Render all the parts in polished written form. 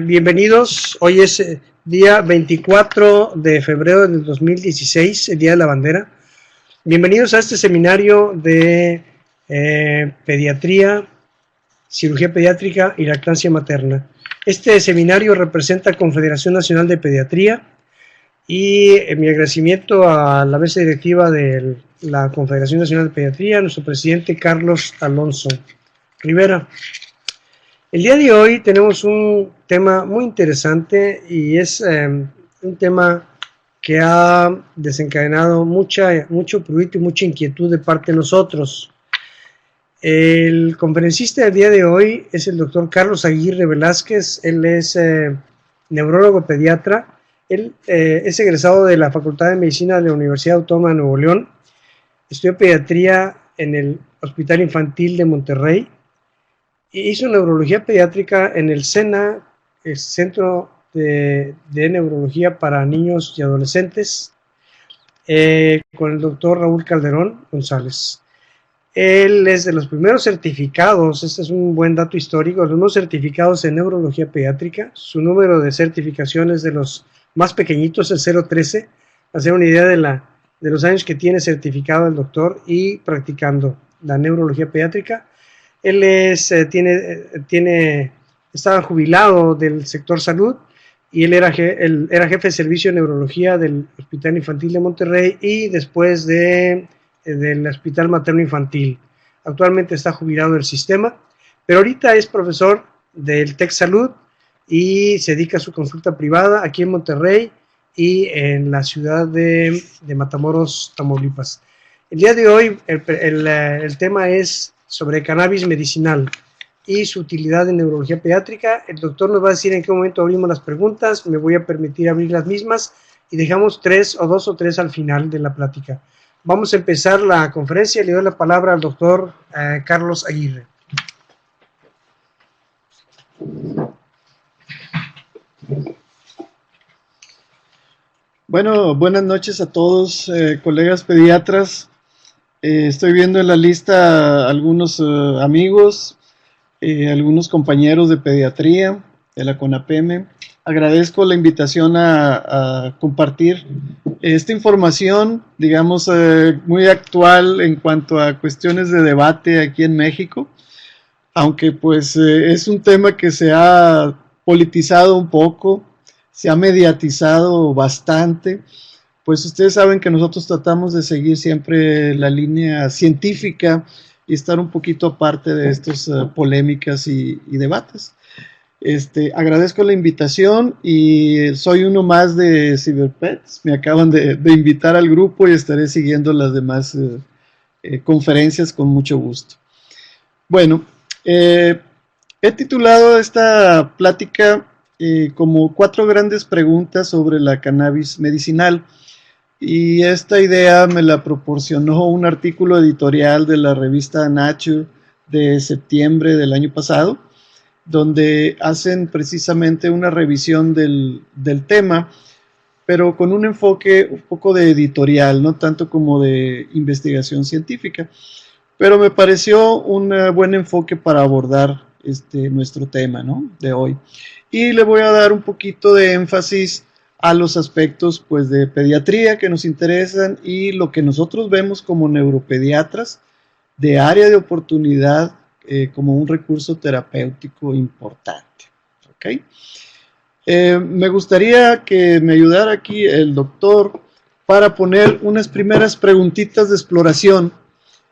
Bienvenidos, hoy es día 24 de febrero del 2016, el Día de la Bandera. Bienvenidos a este seminario de pediatría, cirugía pediátrica y lactancia materna. Este seminario representa a Confederación Nacional de Pediatría y mi agradecimiento a la mesa directiva de la Confederación Nacional de Pediatría, a nuestro presidente Carlos Alonso Rivera. El día de hoy tenemos un tema muy interesante y es un tema que ha desencadenado mucho prurito y mucha inquietud de parte de nosotros. El conferencista del día de hoy es el doctor Carlos Aguirre Velázquez. Él es neurólogo pediatra. Él es egresado de la Facultad de Medicina de la Universidad Autónoma de Nuevo León. Estudió pediatría en el Hospital Infantil de Monterrey. Hizo neurología pediátrica en el CENA, el Centro de Neurología para Niños y Adolescentes, con el doctor Raúl Calderón González. Él es de los primeros certificados, este es un buen dato histórico, los primeros certificados en neurología pediátrica. Su número de certificaciones de los más pequeñitos es 013, hacer una idea de los años que tiene certificado el doctor y practicando la neurología pediátrica. Él estaba jubilado del sector salud y él era jefe de servicio de neurología del Hospital Infantil de Monterrey y después del Hospital Materno Infantil. Actualmente está jubilado del sistema, pero ahorita es profesor del TEC Salud y se dedica a su consulta privada aquí en Monterrey y en la ciudad de Matamoros, Tamaulipas. El día de hoy el tema es sobre cannabis medicinal y su utilidad en neurología pediátrica. El doctor nos va a decir en qué momento abrimos las preguntas, me voy a permitir abrir las mismas y dejamos dos o tres al final de la plática. Vamos a empezar la conferencia, le doy la palabra al doctor Carlos Aguirre. Bueno, buenas noches a todos, colegas pediatras. Estoy viendo en la lista algunos amigos, algunos compañeros de pediatría de la CONAPEME. Agradezco la invitación a compartir esta información, digamos, muy actual en cuanto a cuestiones de debate aquí en México, aunque pues es un tema que se ha politizado un poco, se ha mediatizado bastante. Pues ustedes saben que nosotros tratamos de seguir siempre la línea científica y estar un poquito aparte de estas polémicas y debates. Agradezco la invitación y soy uno más de Cyberpets. Me acaban de invitar al grupo y estaré siguiendo las demás conferencias con mucho gusto. Bueno, he titulado esta plática como 4 grandes preguntas sobre la cannabis medicinal. Y esta idea me la proporcionó un artículo editorial de la revista Nature de septiembre del año pasado, donde hacen precisamente una revisión del tema, pero con un enfoque un poco de editorial, no tanto como de investigación científica. Pero me pareció un buen enfoque para abordar nuestro tema, ¿no?, de hoy. Y le voy a dar un poquito de énfasis a los aspectos pues de pediatría que nos interesan y lo que nosotros vemos como neuropediatras de área de oportunidad como un recurso terapéutico importante. ¿Okay? Me gustaría que me ayudara aquí el doctor para poner unas primeras preguntitas de exploración.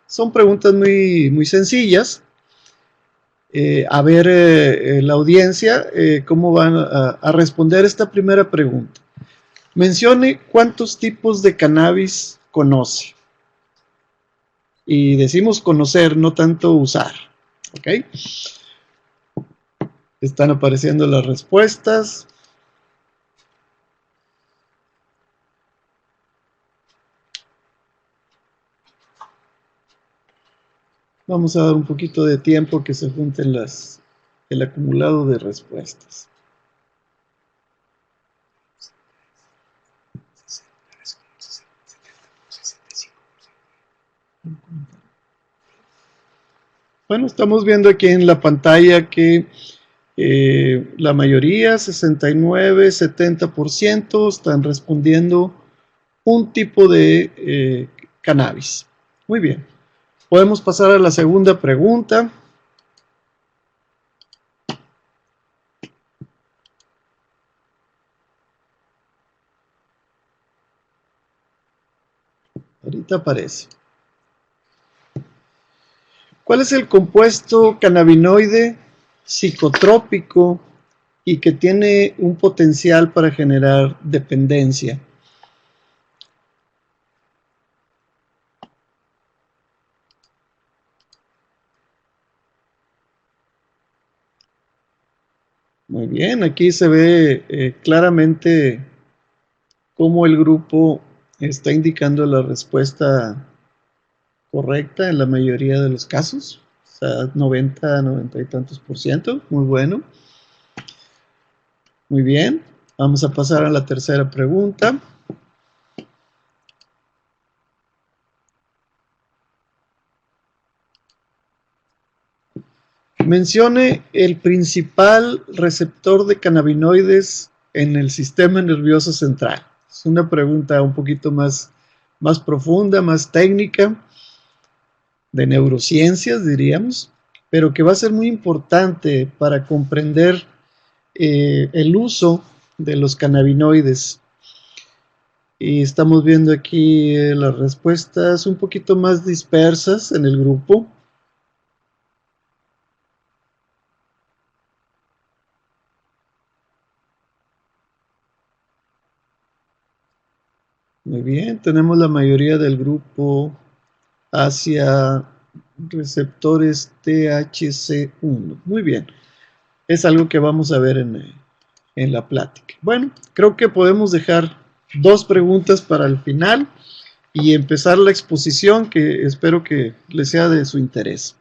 Son preguntas muy sencillas. A ver la audiencia cómo van a responder esta primera pregunta. Mencione cuántos tipos de cannabis conoce. Y decimos conocer, no tanto usar. ¿Ok? Están apareciendo las respuestas. Vamos a dar un poquito de tiempo que se junten el acumulado de respuestas. Bueno, estamos viendo aquí en la pantalla que La mayoría, 69, 70%, están respondiendo un tipo de cannabis. Muy bien. Podemos pasar a la segunda pregunta. Ahorita aparece. ¿Cuál es el compuesto cannabinoide psicotrópico y que tiene un potencial para generar dependencia? Muy bien, aquí se ve claramente cómo el grupo está indicando la respuesta correcta en la mayoría de los casos. O sea, 90 y tantos %. Muy bueno. Muy bien. Vamos a pasar a la tercera pregunta. Mencione el principal receptor de cannabinoides en el sistema nervioso central. Es una pregunta un poquito más profunda, más técnica, de neurociencias, diríamos, pero que va a ser muy importante para comprender el uso de los cannabinoides. Y estamos viendo aquí las respuestas un poquito más dispersas en el grupo. Muy bien, tenemos la mayoría del grupo hacia receptores THC1. Muy bien, es algo que vamos a ver en la plática. Bueno, creo que podemos dejar dos preguntas para el final y empezar la exposición, que espero que les sea de su interés.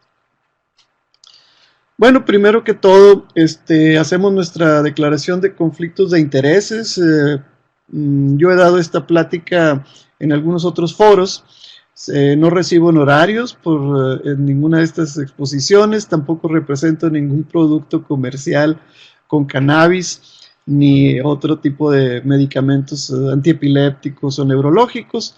Bueno, primero que todo, hacemos nuestra declaración de conflictos de intereses. Yo he dado esta plática en algunos otros foros. No recibo honorarios por ninguna de estas exposiciones, tampoco represento ningún producto comercial con cannabis ni otro tipo de medicamentos antiepilépticos o neurológicos,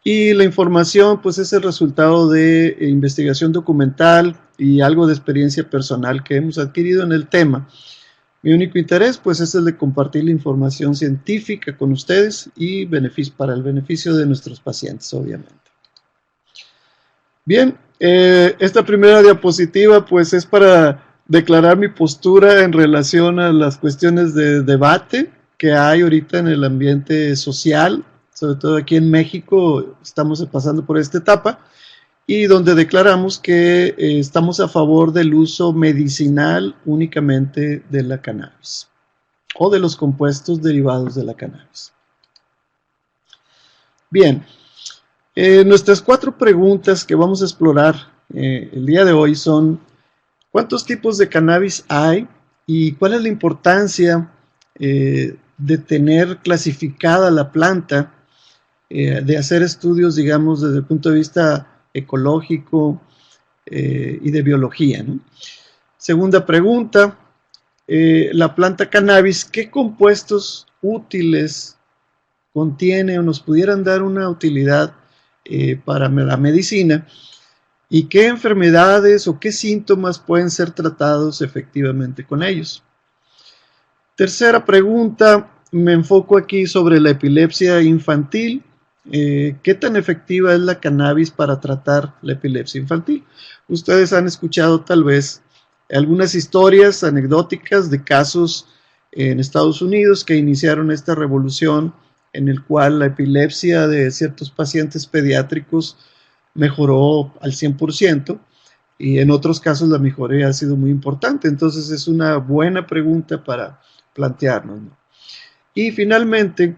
y la información pues es el resultado de investigación documental y algo de experiencia personal que hemos adquirido en el tema. Mi único interés pues es el de compartir la información científica con ustedes y para el beneficio de nuestros pacientes, obviamente. Bien, esta primera diapositiva pues es para declarar mi postura en relación a las cuestiones de debate que hay ahorita en el ambiente social, sobre todo aquí en México estamos pasando por esta etapa, y donde declaramos que estamos a favor del uso medicinal únicamente de la cannabis o de los compuestos derivados de la cannabis. Bien. Nuestras 4 preguntas que vamos a explorar el día de hoy son: ¿cuántos tipos de cannabis hay? ¿Y cuál es la importancia de tener clasificada la planta? De hacer estudios, digamos, desde el punto de vista ecológico y de biología, ¿no? Segunda pregunta: la planta cannabis, ¿qué compuestos útiles contiene o nos pudieran dar una utilidad para la medicina, y qué enfermedades o qué síntomas pueden ser tratados efectivamente con ellos? Tercera pregunta, me enfoco aquí sobre la epilepsia infantil. ¿Qué tan efectiva es la cannabis para tratar la epilepsia infantil? Ustedes han escuchado tal vez algunas historias anecdóticas de casos en Estados Unidos que iniciaron esta revolución en el cual la epilepsia de ciertos pacientes pediátricos mejoró al 100%, y en otros casos la mejoría ha sido muy importante. Entonces es una buena pregunta para plantearnos, ¿no? Y finalmente,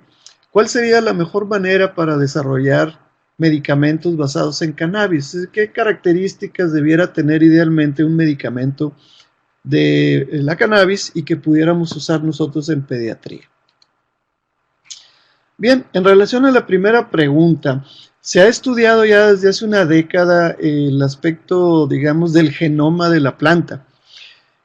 ¿cuál sería la mejor manera para desarrollar medicamentos basados en cannabis? ¿Qué características debiera tener idealmente un medicamento de la cannabis y que pudiéramos usar nosotros en pediatría? Bien, en relación a la primera pregunta, se ha estudiado ya desde hace una década el aspecto, digamos, del genoma de la planta.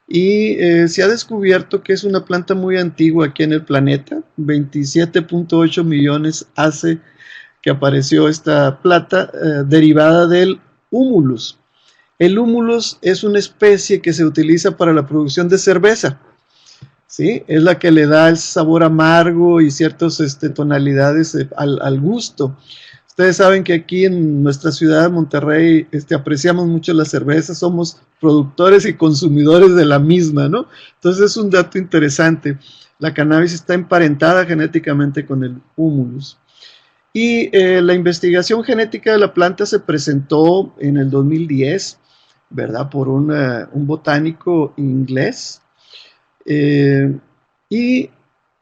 y se ha descubierto que es una planta muy antigua aquí en el planeta. 27.8 millones hace que apareció esta planta derivada del humulus. El humulus es una especie que se utiliza para la producción de cerveza, ¿sí? Es la que le da el sabor amargo y ciertas tonalidades al gusto. Ustedes saben que aquí en nuestra ciudad de Monterrey apreciamos mucho la cerveza, somos productores y consumidores de la misma, ¿no? Entonces es un dato interesante. La cannabis está emparentada genéticamente con el humulus. Y la investigación genética de la planta se presentó en el 2010, ¿verdad? Por un botánico inglés. Y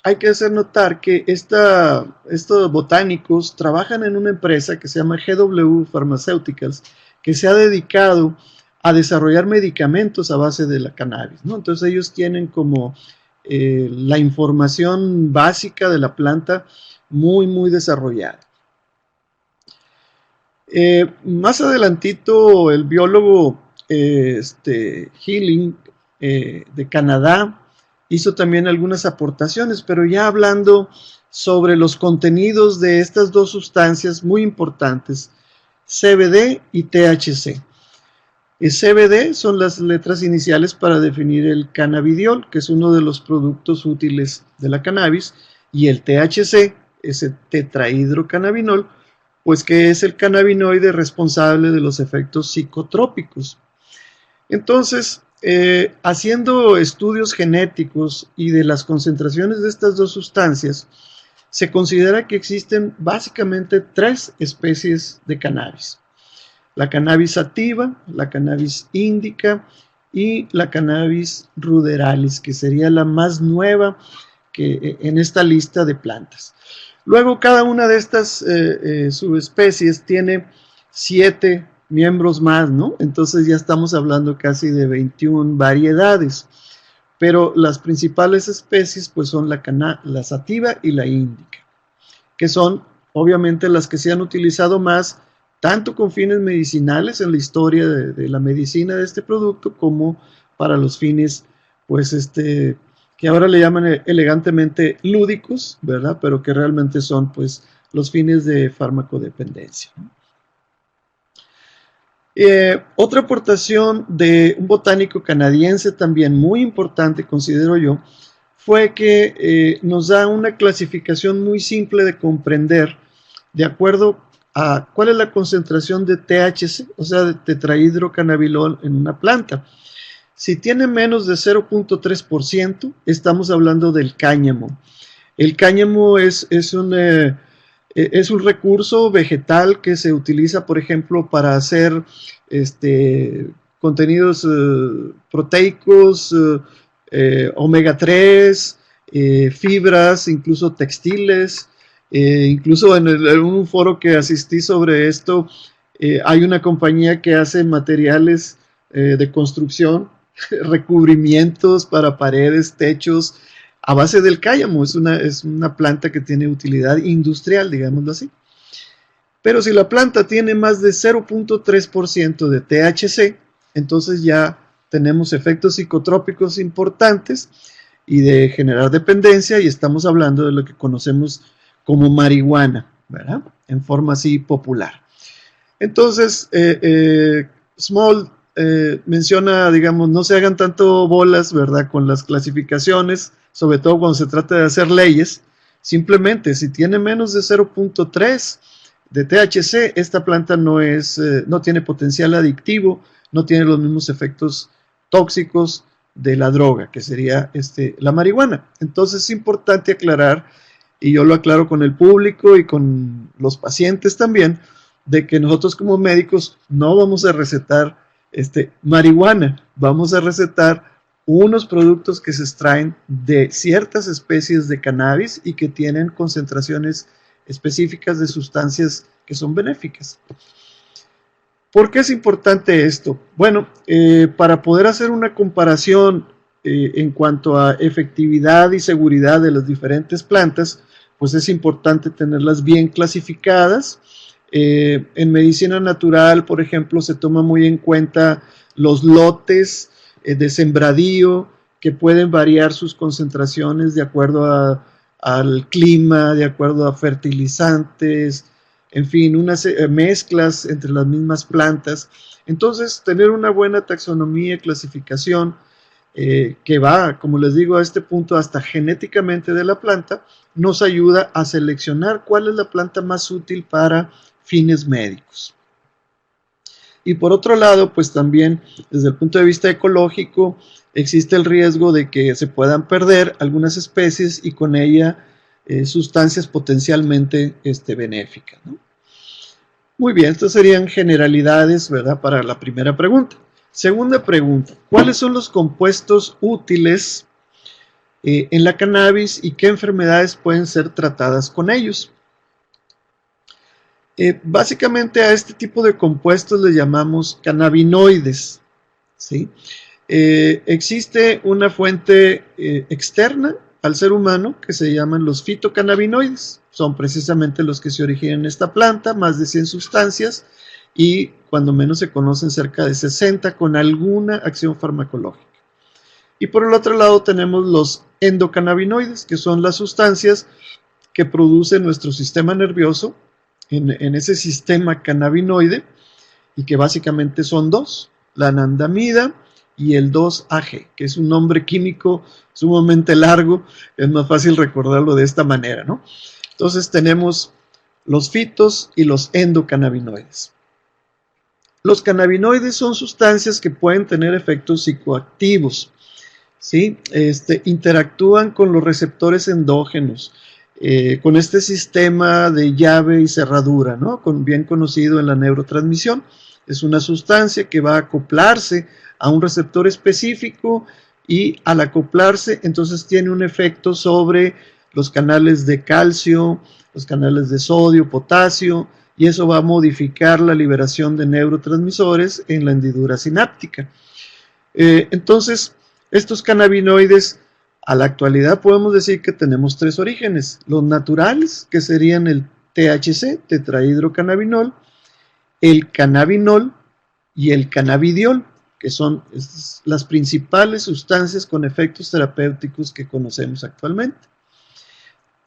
hay que hacer notar que estos botánicos trabajan en una empresa que se llama GW Pharmaceuticals, que se ha dedicado a desarrollar medicamentos a base de la cannabis, ¿no? Entonces ellos tienen como la información básica de la planta muy desarrollada. Más adelantito el biólogo Healing de Canadá hizo también algunas aportaciones, pero ya hablando sobre los contenidos de estas dos sustancias muy importantes, CBD y THC. El CBD son las letras iniciales para definir el cannabidiol, que es uno de los productos útiles de la cannabis, y el THC, ese tetrahidrocannabinol, pues que es el cannabinoide responsable de los efectos psicotrópicos. Entonces, haciendo estudios genéticos y de las concentraciones de estas dos sustancias, se considera que existen básicamente 3 especies de cannabis: la cannabis sativa, la cannabis indica y la cannabis ruderalis, que sería la más nueva en esta lista de plantas. Luego, cada una de estas subespecies tiene 7 miembros más, ¿no? Entonces ya estamos hablando casi de 21 variedades. Pero las principales especies pues son la sativa y la índica, que son obviamente las que se han utilizado más, tanto con fines medicinales en la historia de la medicina de este producto, como para los fines, pues que ahora le llaman elegantemente lúdicos, ¿verdad? Pero que realmente son pues los fines de farmacodependencia. Otra aportación de un botánico canadiense también muy importante, considero yo, fue que nos da una clasificación muy simple de comprender de acuerdo a cuál es la concentración de THC, o sea, de tetrahidrocannabidiol en una planta. Si tiene menos de 0.3%, estamos hablando del cáñamo. El cáñamo es un recurso vegetal que se utiliza, por ejemplo, para hacer contenidos proteicos, omega 3, fibras, incluso textiles. Incluso en un foro que asistí sobre esto, hay una compañía que hace materiales de construcción, recubrimientos para paredes, techos, a base del cáñamo. Es una planta que tiene utilidad industrial, digámoslo así. Pero si la planta tiene más de 0.3% de THC, entonces ya tenemos efectos psicotrópicos importantes y de generar dependencia, y estamos hablando de lo que conocemos como marihuana, ¿verdad? En forma así popular. Entonces, Small menciona, digamos, no se hagan tanto bolas, ¿verdad?, con las clasificaciones, sobre todo cuando se trata de hacer leyes. Simplemente, si tiene menos de 0.3 de THC, esta planta no tiene potencial adictivo, no tiene los mismos efectos tóxicos de la droga, que sería la marihuana. Entonces es importante aclarar, y yo lo aclaro con el público y con los pacientes también, de que nosotros como médicos no vamos a recetar marihuana, vamos a recetar unos productos que se extraen de ciertas especies de cannabis y que tienen concentraciones específicas de sustancias que son benéficas. ¿Por qué es importante esto? Bueno, para poder hacer una comparación en cuanto a efectividad y seguridad de las diferentes plantas, pues es importante tenerlas bien clasificadas. En medicina natural, por ejemplo, se toma muy en cuenta los lotes de sembradío, que pueden variar sus concentraciones de acuerdo al clima, de acuerdo a fertilizantes, en fin, unas mezclas entre las mismas plantas. Entonces, tener una buena taxonomía y clasificación que va, como les digo, a este punto hasta genéticamente de la planta, nos ayuda a seleccionar cuál es la planta más útil para fines médicos. Y por otro lado, pues también desde el punto de vista ecológico, existe el riesgo de que se puedan perder algunas especies y con ella sustancias potencialmente benéficas, ¿no? Muy bien, estas serían generalidades, ¿verdad?, para la primera pregunta. Segunda pregunta, ¿cuáles son los compuestos útiles en la cannabis y qué enfermedades pueden ser tratadas con ellos? Básicamente a este tipo de compuestos le llamamos cannabinoides, ¿sí? Existe una fuente externa al ser humano que se llaman los fitocannabinoides. Son precisamente los que se originan en esta planta, más de 100 sustancias, y cuando menos se conocen cerca de 60 con alguna acción farmacológica. Y por el otro lado tenemos los endocannabinoides, que son las sustancias que produce nuestro sistema nervioso en ese sistema cannabinoide, y que básicamente son dos, la anandamida y el 2-AG, que es un nombre químico sumamente largo, es más fácil recordarlo de esta manera, ¿no? Entonces tenemos los fitos y los endocannabinoides. Los cannabinoides son sustancias que pueden tener efectos psicoactivos, ¿sí? Interactúan con los receptores endógenos, con este sistema de llave y cerradura, ¿no? Bien conocido en la neurotransmisión. Es una sustancia que va a acoplarse a un receptor específico y al acoplarse entonces tiene un efecto sobre los canales de calcio, los canales de sodio, potasio, y eso va a modificar la liberación de neurotransmisores en la hendidura sináptica. Entonces, estos cannabinoides, a la actualidad podemos decir que tenemos tres orígenes: los naturales, que serían el THC, tetrahidrocannabinol, el cannabinol y el cannabidiol, que son las principales sustancias con efectos terapéuticos que conocemos actualmente.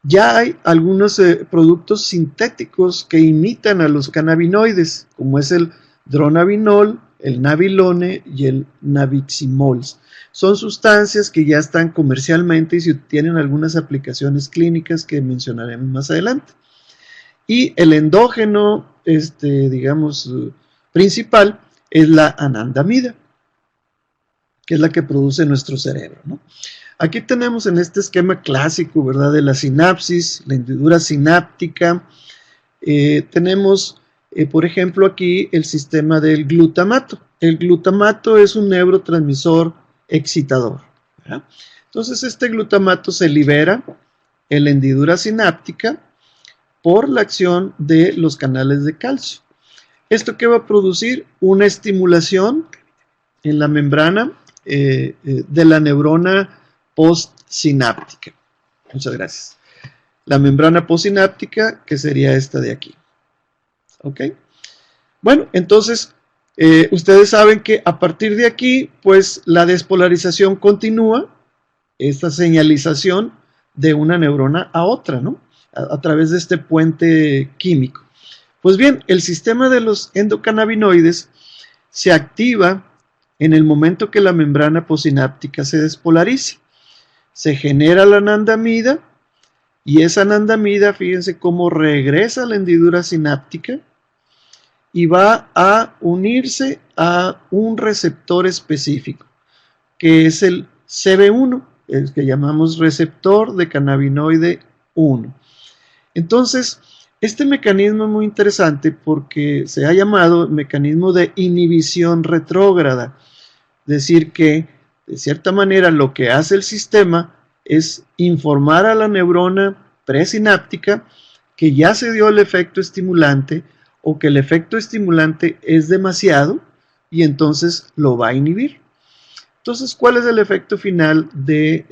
Ya hay algunos productos sintéticos que imitan a los cannabinoides, como es el dronabinol, el nabilone y el nabiximols. Son sustancias que ya están comercialmente y tienen algunas aplicaciones clínicas que mencionaremos más adelante. Y el endógeno, digamos, principal es la anandamida, que es la que produce nuestro cerebro, ¿no? Aquí tenemos en este esquema clásico, ¿verdad?, de la sinapsis, la hendidura sináptica. Tenemos, por ejemplo, aquí el sistema del glutamato. El glutamato es un neurotransmisor excitador, ¿verdad? Entonces, este glutamato se libera en la hendidura sináptica por la acción de los canales de calcio. ¿Esto qué va a producir? Una estimulación en la membrana de la neurona postsináptica. Muchas gracias. La membrana postsináptica, que sería esta de aquí. ¿Ok? Bueno, entonces, ustedes saben que a partir de aquí, pues la despolarización continúa, esta señalización de una neurona a otra, ¿no? A través de este puente químico. Pues bien, el sistema de los endocannabinoides se activa en el momento que la membrana postsináptica se despolarice. Se genera la anandamida y esa anandamida, fíjense cómo regresa a la hendidura sináptica y va a unirse a un receptor específico, que es el CB1, el que llamamos receptor de cannabinoide 1. Entonces, este mecanismo es muy interesante porque se ha llamado mecanismo de inhibición retrógrada, es decir que de cierta manera lo que hace el sistema es informar a la neurona presináptica que ya se dio el efecto estimulante o que el efecto estimulante es demasiado y entonces lo va a inhibir. Entonces, ¿cuál es el efecto final de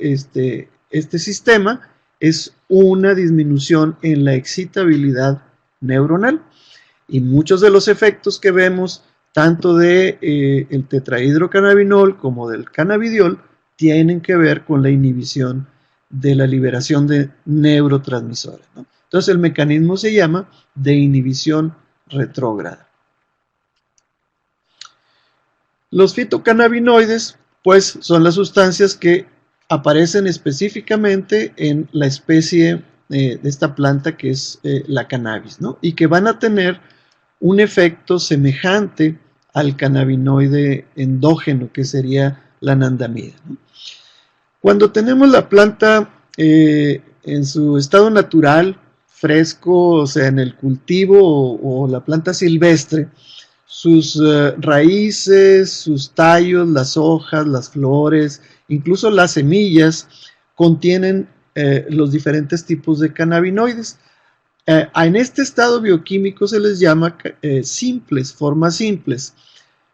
este sistema? Es una disminución en la excitabilidad neuronal. Y muchos de los efectos que vemos tanto de el tetrahidrocannabinol como del cannabidiol, tienen que ver con la inhibición de la liberación de neurotransmisores, ¿no? Entonces el mecanismo se llama de inhibición retrógrada. Los fitocannabinoides, pues, son las sustancias que aparecen específicamente en la especie de esta planta que es la cannabis, ¿no? Y que van a tener un efecto semejante al cannabinoide endógeno, que sería la anandamida, ¿no? Cuando tenemos la planta en su estado natural, fresco, o sea, en el cultivo o la planta silvestre, sus raíces, sus tallos, las hojas, las flores, incluso las semillas, contienen los diferentes tipos de cannabinoides. En este estado bioquímico se les llama simples, formas simples.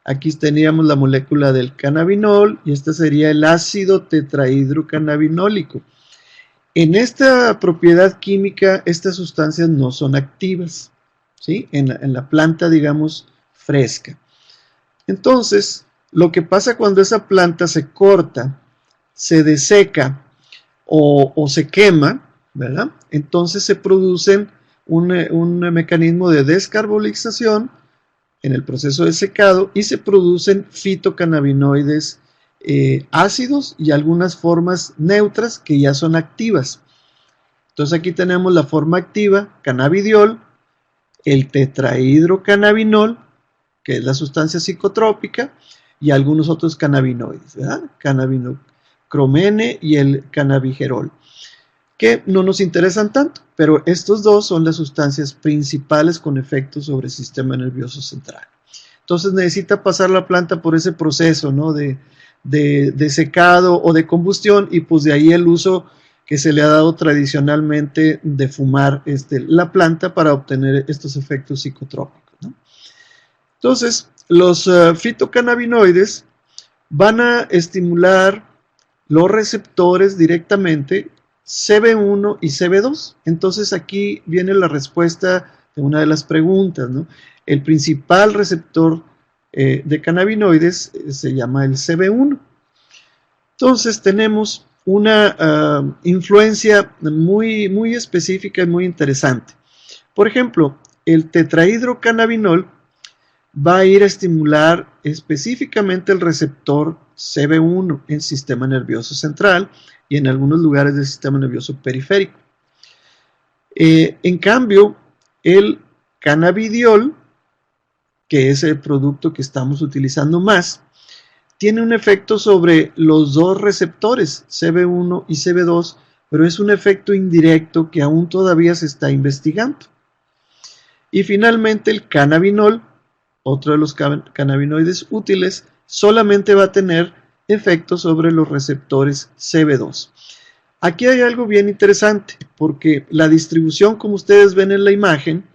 Aquí teníamos la molécula del cannabinol y este sería el ácido tetrahidrocannabinólico. En esta propiedad química, estas sustancias no son activas, ¿sí? En la planta, digamos, fresca. Entonces, lo que pasa cuando esa planta se corta, se deseca o se quema, ¿verdad? Entonces se producen un mecanismo de descarbolización en el proceso de secado y se producen fitocannabinoides ácidos y algunas formas neutras que ya son activas. Entonces aquí tenemos la forma activa, cannabidiol, el tetrahidrocannabinol, que es la sustancia psicotrópica, y algunos otros cannabinoides, ¿verdad? Cannabinocromene y el cannabigerol, que no nos interesan tanto, pero estos dos son las sustancias principales con efectos sobre el sistema nervioso central. Entonces necesita pasar la planta por ese proceso, ¿no? de secado o de combustión, y pues de ahí el uso que se le ha dado tradicionalmente de fumar la planta para obtener estos efectos psicotrópicos, ¿no? Entonces, los fitocannabinoides van a estimular los receptores directamente, CB1 y CB2. Entonces aquí viene la respuesta de una de las preguntas, ¿no? El principal receptor de cannabinoides se llama el CB1. Entonces tenemos una influencia muy específica y muy interesante. Por ejemplo, el tetrahidrocannabinol va a ir a estimular específicamente el receptor CB1 en el sistema nervioso central y en algunos lugares del sistema nervioso periférico. En cambio, el cannabidiol, que es el producto que estamos utilizando más, tiene un efecto sobre los dos receptores, CB1 y CB2, pero es un efecto indirecto que aún todavía se está investigando. Y finalmente el cannabinol, otro de los cannabinoides útiles, solamente va a tener efectos sobre los receptores CB2. Aquí hay algo bien interesante, porque la distribución, como ustedes ven en la imagen,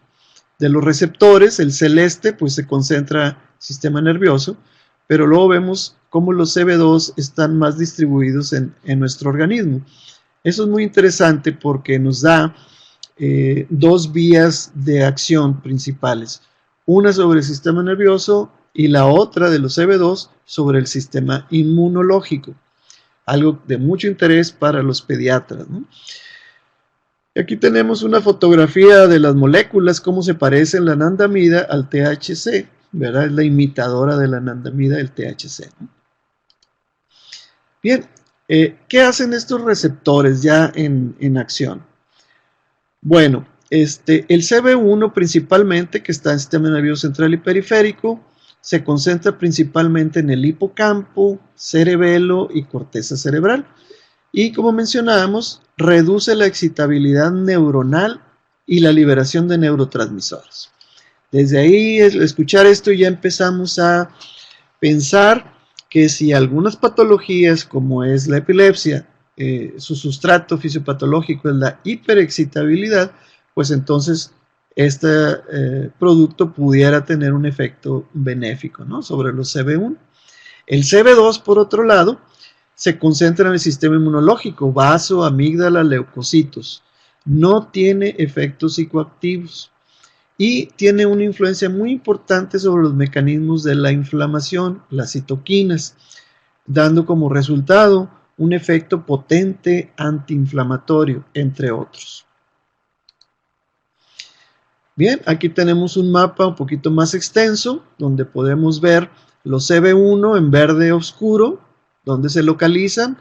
de los receptores, el celeste, pues se concentra en el sistema nervioso, pero luego vemos cómo los CB2 están más distribuidos en nuestro organismo. Eso es muy interesante porque nos da dos vías de acción principales, una sobre el sistema nervioso y la otra de los CB2 sobre el sistema inmunológico, algo de mucho interés para los pediatras, ¿no? Aquí tenemos una fotografía de las moléculas, cómo se parece la anandamida al THC, ¿verdad? Es la imitadora de la anandamida, el THC, ¿no? Bien, ¿qué hacen estos receptores ya en acción? Bueno, el CB1 principalmente, que está en el sistema nervioso central y periférico, se concentra principalmente en el hipocampo, cerebelo y corteza cerebral. Y como mencionábamos, reduce la excitabilidad neuronal y la liberación de neurotransmisores. Desde ahí, al escuchar esto, ya empezamos a pensar que si algunas patologías, como es la epilepsia, su sustrato fisiopatológico es la hiperexcitabilidad, pues entonces este producto pudiera tener un efecto benéfico, ¿no?, sobre los CB1. El CB2, por otro lado, se concentra en el sistema inmunológico, vaso, amígdala, leucocitos. No tiene efectos psicoactivos. y tiene una influencia muy importante sobre los mecanismos de la inflamación, las citoquinas, dando como resultado un efecto potente antiinflamatorio, entre otros. Bien, aquí tenemos un mapa un poquito más extenso, donde podemos ver los CB1 en verde oscuro, donde se localizan.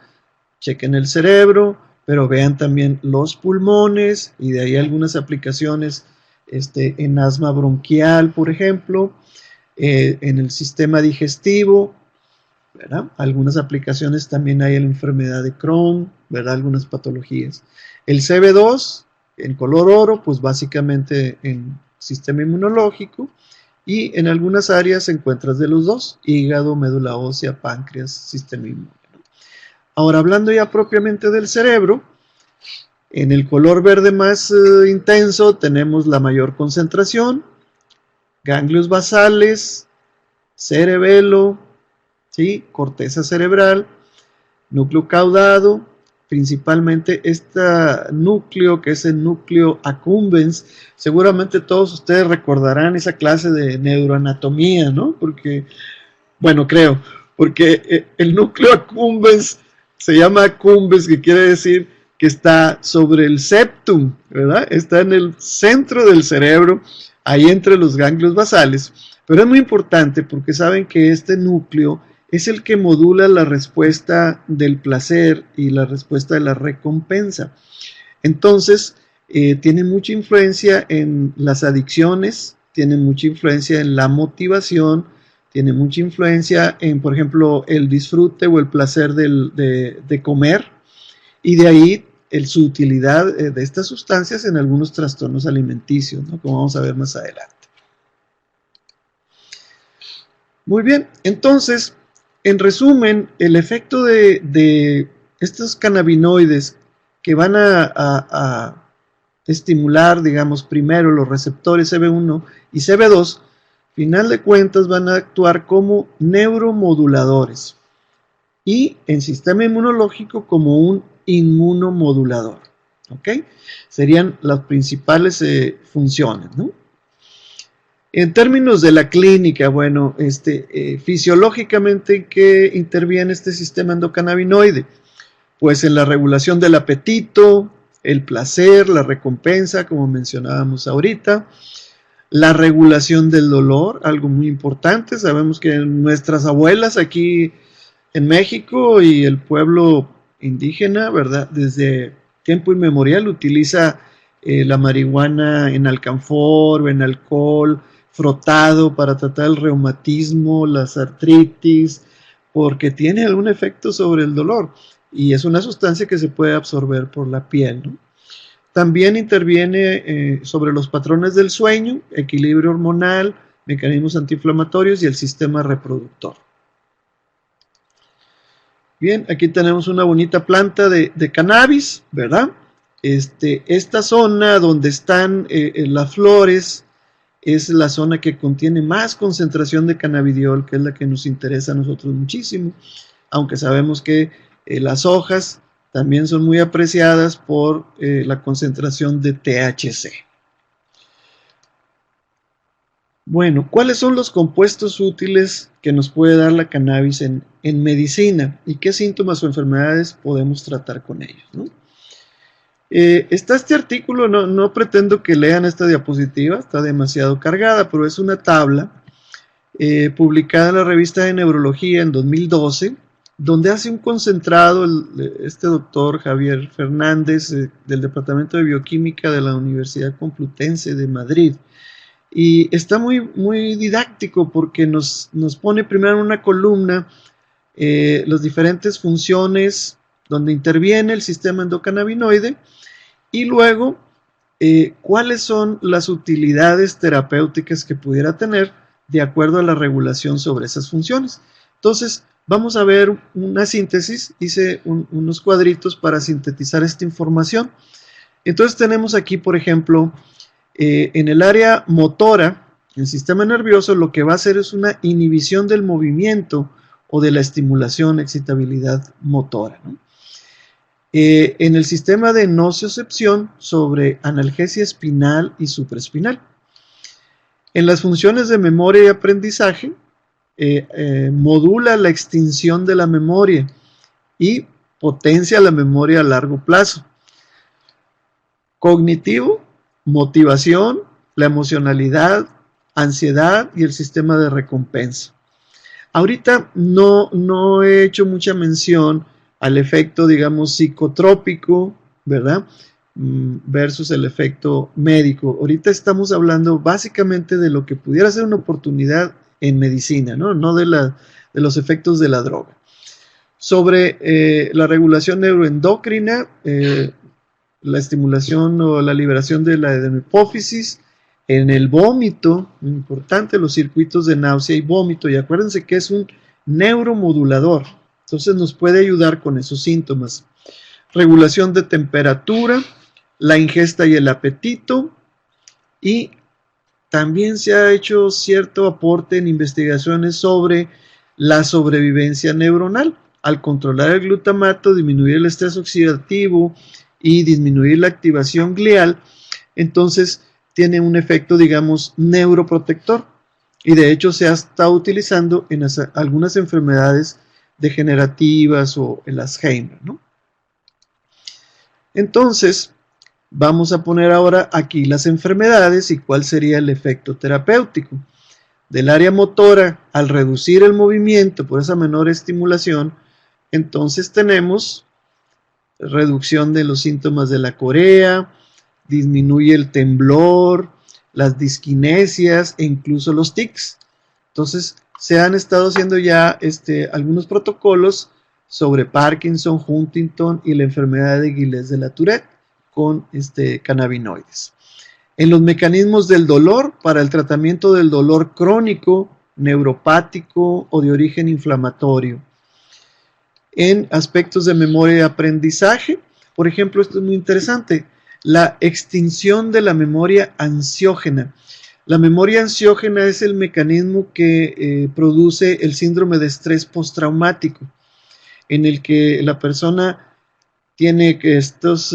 Chequen el cerebro, pero vean también los pulmones, y de ahí algunas aplicaciones en asma bronquial, por ejemplo, en el sistema digestivo, ¿verdad? Algunas aplicaciones también hay en la enfermedad de Crohn, ¿verdad? Algunas patologías. El CB2, en color oro, pues básicamente en sistema inmunológico, y en algunas áreas encuentras de los dos: hígado, médula ósea, páncreas, sistema inmune. Ahora, hablando ya propiamente del cerebro, en el color verde más intenso tenemos la mayor concentración, ganglios basales, cerebelo, ¿sí? Corteza cerebral, núcleo caudado, principalmente este núcleo que es el núcleo accumbens. Seguramente todos ustedes recordarán esa clase de neuroanatomía, ¿no? Porque, bueno, creo, porque el núcleo accumbens se llama accumbens, que quiere decir que está sobre el septum, ¿verdad? Está en el centro del cerebro, ahí entre los ganglios basales. Pero es muy importante porque saben que este núcleo es el que modula la respuesta del placer y la respuesta de la recompensa. Entonces, tiene mucha influencia en las adicciones, tiene mucha influencia en la motivación, tiene mucha influencia en, por ejemplo, el disfrute o el placer de comer, y de ahí su utilidad de estas sustancias en algunos trastornos alimenticios, ¿no? Como vamos a ver más adelante. Muy bien, entonces, en resumen, el efecto de estos cannabinoides que van a estimular, digamos, primero los receptores CB1 y CB2, final de cuentas van a actuar como neuromoduladores y en sistema inmunológico como un inmunomodulador. ¿Ok? Serían las principales funciones, ¿no? En términos de la clínica, bueno, fisiológicamente, ¿qué interviene este sistema endocannabinoide? Pues en la regulación del apetito, el placer, la recompensa, como mencionábamos ahorita, la regulación del dolor, algo muy importante. Sabemos que nuestras abuelas aquí en México y el pueblo indígena, ¿verdad? Desde tiempo inmemorial utiliza la marihuana en alcanfor o en alcohol, frotado para tratar el reumatismo, las artritis, porque tiene algún efecto sobre el dolor y es una sustancia que se puede absorber por la piel, ¿no? También interviene sobre los patrones del sueño, equilibrio hormonal, mecanismos antiinflamatorios y el sistema reproductor. Bien, aquí tenemos una bonita planta de cannabis, ¿verdad? Esta zona donde están las flores es la zona que contiene más concentración de cannabidiol, que es la que nos interesa a nosotros muchísimo, aunque sabemos que las hojas también son muy apreciadas por la concentración de THC. Bueno, ¿cuáles son los compuestos útiles que nos puede dar la cannabis en medicina? ¿Y qué síntomas o enfermedades podemos tratar con ellos, ¿no? Está este artículo, no pretendo que lean esta diapositiva, está demasiado cargada, pero es una tabla publicada en la revista de Neurología en 2012, donde hace un concentrado este doctor Javier Fernández del Departamento de Bioquímica de la Universidad Complutense de Madrid. Y está muy, muy didáctico porque nos pone primero en una columna las diferentes funciones donde interviene el sistema endocannabinoide y luego cuáles son las utilidades terapéuticas que pudiera tener de acuerdo a la regulación sobre esas funciones. Entonces, vamos a ver una síntesis, hice unos cuadritos para sintetizar esta información. Entonces tenemos aquí, por ejemplo, en el área motora, el sistema nervioso lo que va a hacer es una inhibición del movimiento o de la estimulación, excitabilidad motora, ¿no? En el sistema de nociocepción sobre analgesia espinal y supraespinal. En las funciones de memoria y aprendizaje, modula la extinción de la memoria y potencia la memoria a largo plazo. Cognitivo, motivación, la emocionalidad, ansiedad y el sistema de recompensa. Ahorita no he hecho mucha mención al efecto, digamos, psicotrópico, ¿verdad? Versus el efecto médico. Ahorita estamos hablando básicamente de lo que pudiera ser una oportunidad en medicina, no de los efectos de la droga. Sobre la regulación neuroendocrina, la estimulación o la liberación de la hipófisis, en el vómito, importante, los circuitos de náusea y vómito, y acuérdense que es un neuromodulador, entonces nos puede ayudar con esos síntomas. Regulación de temperatura, la ingesta y el apetito, y también se ha hecho cierto aporte en investigaciones sobre la sobrevivencia neuronal. Al controlar el glutamato, disminuir el estrés oxidativo y disminuir la activación glial, entonces tiene un efecto, digamos, neuroprotector. Y de hecho se ha estado utilizando en algunas enfermedades degenerativas o el Alzheimer, ¿no? Entonces, vamos a poner ahora aquí las enfermedades y cuál sería el efecto terapéutico. Del área motora, al reducir el movimiento por esa menor estimulación, entonces tenemos reducción de los síntomas de la corea, disminuye el temblor, las disquinesias e incluso los tics. Entonces, se han estado haciendo ya algunos protocolos sobre Parkinson, Huntington y la enfermedad de Gilles de la Tourette con cannabinoides. En los mecanismos del dolor, para el tratamiento del dolor crónico, neuropático o de origen inflamatorio. En aspectos de memoria y aprendizaje, por ejemplo, esto es muy interesante, la extinción de la memoria ansiógena. La memoria ansiógena es el mecanismo que produce el síndrome de estrés postraumático, en el que la persona tiene estas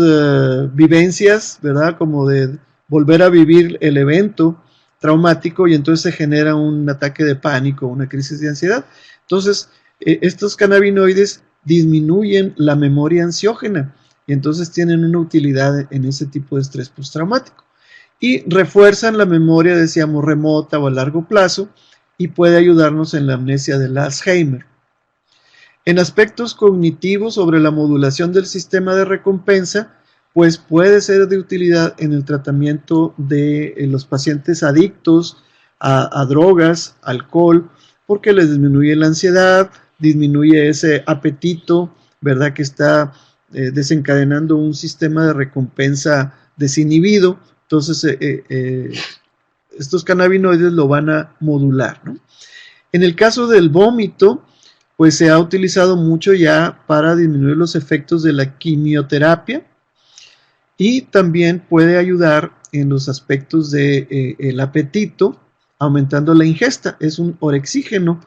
vivencias, ¿verdad? Como de volver a vivir el evento traumático y entonces se genera un ataque de pánico, una crisis de ansiedad. Entonces, estos cannabinoides disminuyen la memoria ansiógena y entonces tienen una utilidad en ese tipo de estrés postraumático. Y refuerzan la memoria, decíamos, remota o a largo plazo y puede ayudarnos en la amnesia del Alzheimer. En aspectos cognitivos sobre la modulación del sistema de recompensa, pues puede ser de utilidad en el tratamiento de los pacientes adictos a drogas, alcohol, porque les disminuye la ansiedad, disminuye ese apetito, ¿verdad? Que está desencadenando un sistema de recompensa desinhibido. Entonces, estos cannabinoides lo van a modular, ¿no? En el caso del vómito, pues se ha utilizado mucho ya para disminuir los efectos de la quimioterapia y también puede ayudar en los aspectos del apetito, aumentando la ingesta. Es un orexígeno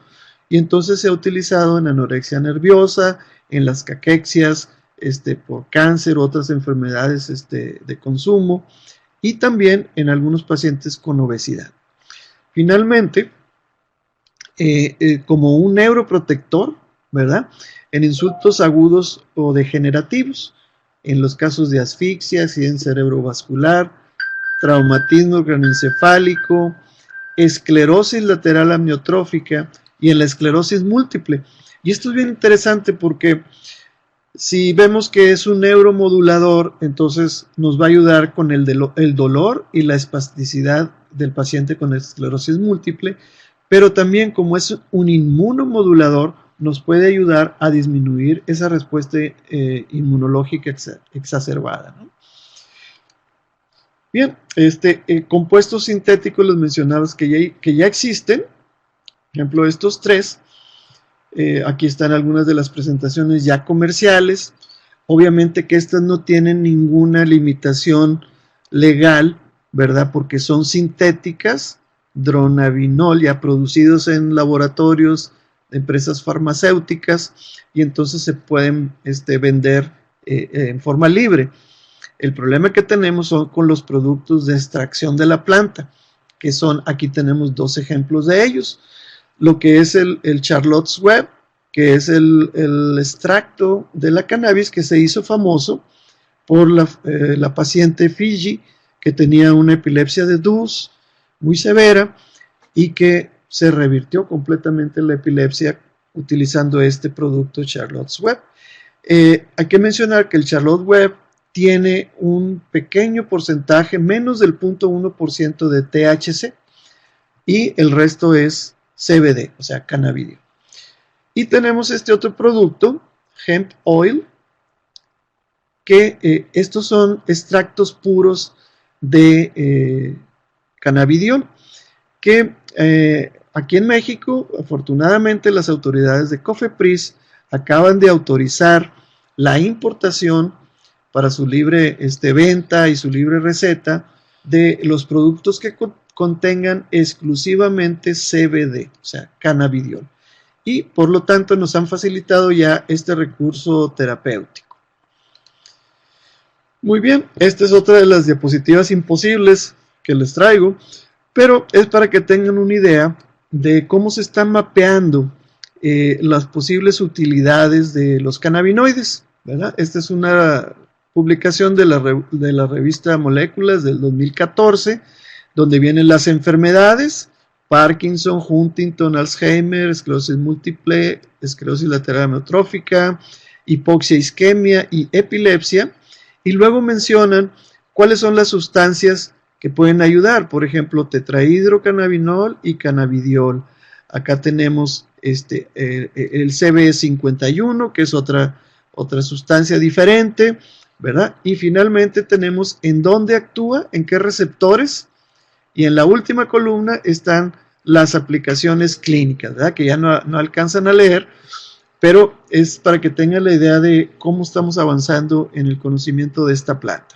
y entonces se ha utilizado en anorexia nerviosa, en las caquexias, por cáncer u otras enfermedades de consumo y también en algunos pacientes con obesidad. Finalmente, como un neuroprotector, ¿verdad? En insultos agudos o degenerativos, en los casos de asfixia, accidente cerebrovascular, traumatismo craneoencefálico, esclerosis lateral amniotrófica y en la esclerosis múltiple. Y esto es bien interesante porque si vemos que es un neuromodulador, entonces nos va a ayudar con el dolor y la espasticidad del paciente con esclerosis múltiple, pero también como es un inmunomodulador, nos puede ayudar a disminuir esa respuesta inmunológica exacerbada, ¿no? Bien, compuestos sintéticos, los mencionados que ya existen, por ejemplo, estos tres, aquí están algunas de las presentaciones ya comerciales. Obviamente que estas no tienen ninguna limitación legal, ¿verdad? Porque son sintéticas, dronabinol, ya producidos en laboratorios de empresas farmacéuticas, y entonces se pueden vender en forma libre. El problema que tenemos son con los productos de extracción de la planta. que son, aquí tenemos dos ejemplos de ellos, lo que es el Charlotte's Web, que es el extracto de la cannabis que se hizo famoso por la paciente Fiji, que tenía una epilepsia de DUS muy severa y que se revirtió completamente la epilepsia utilizando este producto Charlotte's Web. Hay que mencionar que el Charlotte's Web tiene un pequeño porcentaje, menos del 0.1% de THC, y el resto es CBD, o sea, cannabidiol. Y tenemos este otro producto, Hemp Oil, que estos son extractos puros de cannabidiol, que aquí en México, afortunadamente, las autoridades de COFEPRIS acaban de autorizar la importación para su libre venta y su libre receta de los productos que contengan exclusivamente CBD, o sea, cannabidiol. Y por lo tanto nos han facilitado ya este recurso terapéutico. Muy bien, esta es otra de las diapositivas imposibles que les traigo, pero es para que tengan una idea de cómo se están mapeando las posibles utilidades de los cannabinoides, ¿verdad? Esta es una publicación de la revista Moléculas del 2014, donde vienen las enfermedades: Parkinson, Huntington, Alzheimer, esclerosis múltiple, esclerosis lateral amiotrófica, hipoxia, isquemia y epilepsia, y luego mencionan cuáles son las sustancias que pueden ayudar, por ejemplo, tetrahidrocannabinol y cannabidiol. Acá tenemos el CB51, que es otra sustancia diferente, ¿verdad? Y finalmente tenemos en dónde actúa, en qué receptores, y en la última columna están las aplicaciones clínicas, ¿verdad? Que ya no alcanzan a leer, pero es para que tengan la idea de cómo estamos avanzando en el conocimiento de esta planta.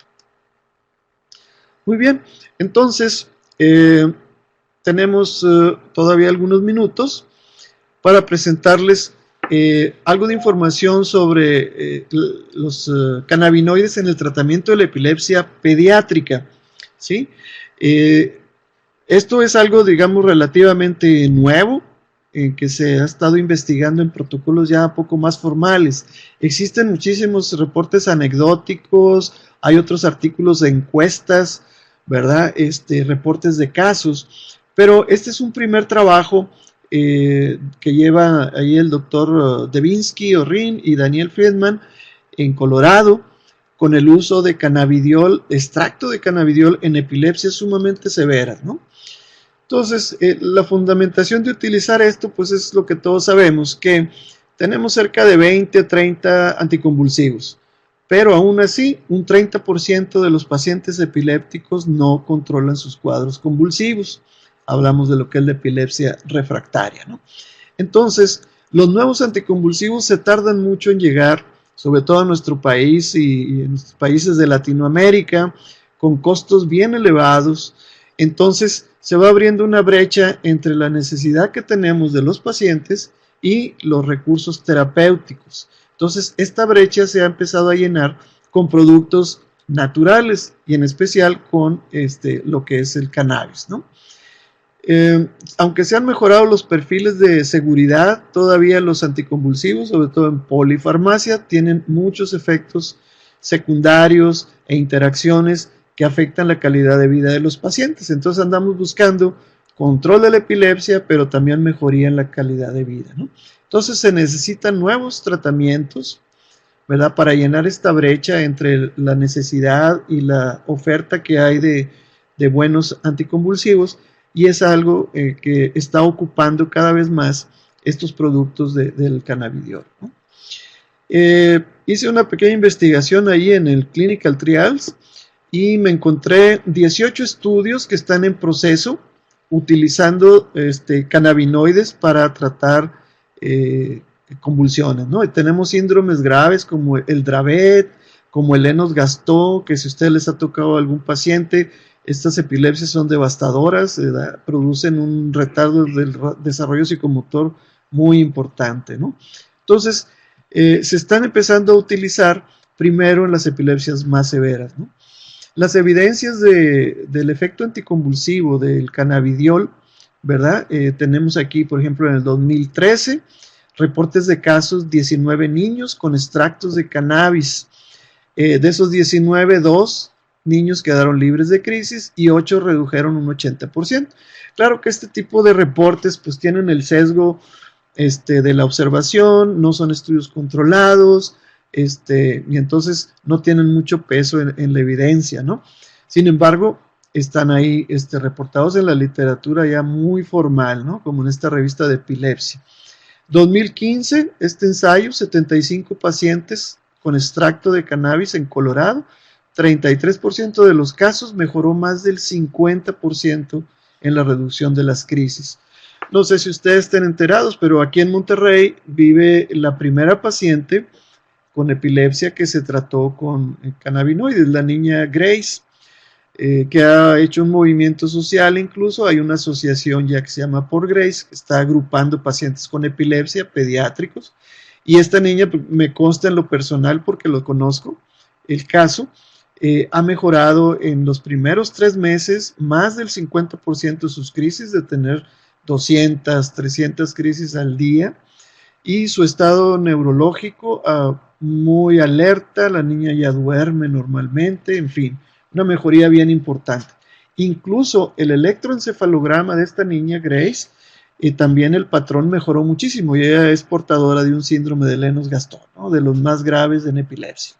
Muy bien, entonces tenemos todavía algunos minutos para presentarles algo de información sobre los cannabinoides en el tratamiento de la epilepsia pediátrica, ¿sí? Esto es algo, digamos, relativamente nuevo, que se ha estado investigando en protocolos ya un poco más formales. Existen muchísimos reportes anecdóticos, hay otros artículos de encuestas, ¿verdad? Reportes de casos, pero este es un primer trabajo que lleva ahí el doctor Devinsky, Orrin y Daniel Friedman en Colorado, con el uso de cannabidiol, extracto de cannabidiol en epilepsias sumamente severas, ¿no? Entonces, la fundamentación de utilizar esto, pues es lo que todos sabemos, que tenemos cerca de 20 a 30 anticonvulsivos, pero aún así, un 30% de los pacientes epilépticos no controlan sus cuadros convulsivos. Hablamos de lo que es la epilepsia refractaria, ¿no? Entonces, los nuevos anticonvulsivos se tardan mucho en llegar, sobre todo a nuestro país y en nuestros países de Latinoamérica, con costos bien elevados. Entonces, se va abriendo una brecha entre la necesidad que tenemos de los pacientes y los recursos terapéuticos. Entonces, esta brecha se ha empezado a llenar con productos naturales y en especial con lo que es el cannabis, ¿no? Aunque se han mejorado los perfiles de seguridad, todavía los anticonvulsivos, sobre todo en polifarmacia, tienen muchos efectos secundarios e interacciones que afectan la calidad de vida de los pacientes. Entonces andamos buscando control de la epilepsia, pero también mejoría en la calidad de vida, ¿no? Entonces se necesitan nuevos tratamientos, ¿verdad? Para llenar esta brecha entre la necesidad y la oferta que hay de buenos anticonvulsivos, y es algo que está ocupando cada vez más estos productos del cannabidiol, ¿no? Hice una pequeña investigación ahí en el Clinical Trials y me encontré 18 estudios que están en proceso utilizando cannabinoides para tratar convulsiones, ¿no? Y tenemos síndromes graves como el Dravet, como el Lennox-Gastaut, que si a ustedes les ha tocado a algún paciente, estas epilepsias son devastadoras, producen un retardo del desarrollo psicomotor muy importante, ¿no? Entonces, se están empezando a utilizar primero en las epilepsias más severas, ¿no? Las evidencias del efecto anticonvulsivo del cannabidiol, ¿verdad? Tenemos aquí, por ejemplo, en el 2013, reportes de casos, 19 niños con extractos de cannabis. De esos 19, 2 niños quedaron libres de crisis y 8 redujeron un 80%. Claro que este tipo de reportes pues tienen el sesgo de la observación, no son estudios controlados, y entonces no tienen mucho peso en la evidencia, ¿no? Sin embargo, están ahí reportados en la literatura ya muy formal, ¿no? Como en esta revista de epilepsia. 2015, este ensayo, 75 pacientes con extracto de cannabis en Colorado, 33% de los casos mejoró más del 50% en la reducción de las crisis. No sé si ustedes estén enterados, pero aquí en Monterrey vive la primera paciente con epilepsia que se trató con cannabinoides, la niña Grace, que ha hecho un movimiento social. Incluso hay una asociación ya que se llama Por Grace, que está agrupando pacientes con epilepsia, pediátricos, y esta niña me consta en lo personal porque lo conozco, el caso, ha mejorado en los primeros 3 meses más del 50% de sus crisis, de tener 200, 300 crisis al día, y su estado neurológico muy alerta, la niña ya duerme normalmente, en fin, una mejoría bien importante. Incluso el electroencefalograma de esta niña Grace, también el patrón mejoró muchísimo, y ella es portadora de un síndrome de Lennox-Gastaut, ¿no? De los más graves en epilepsia.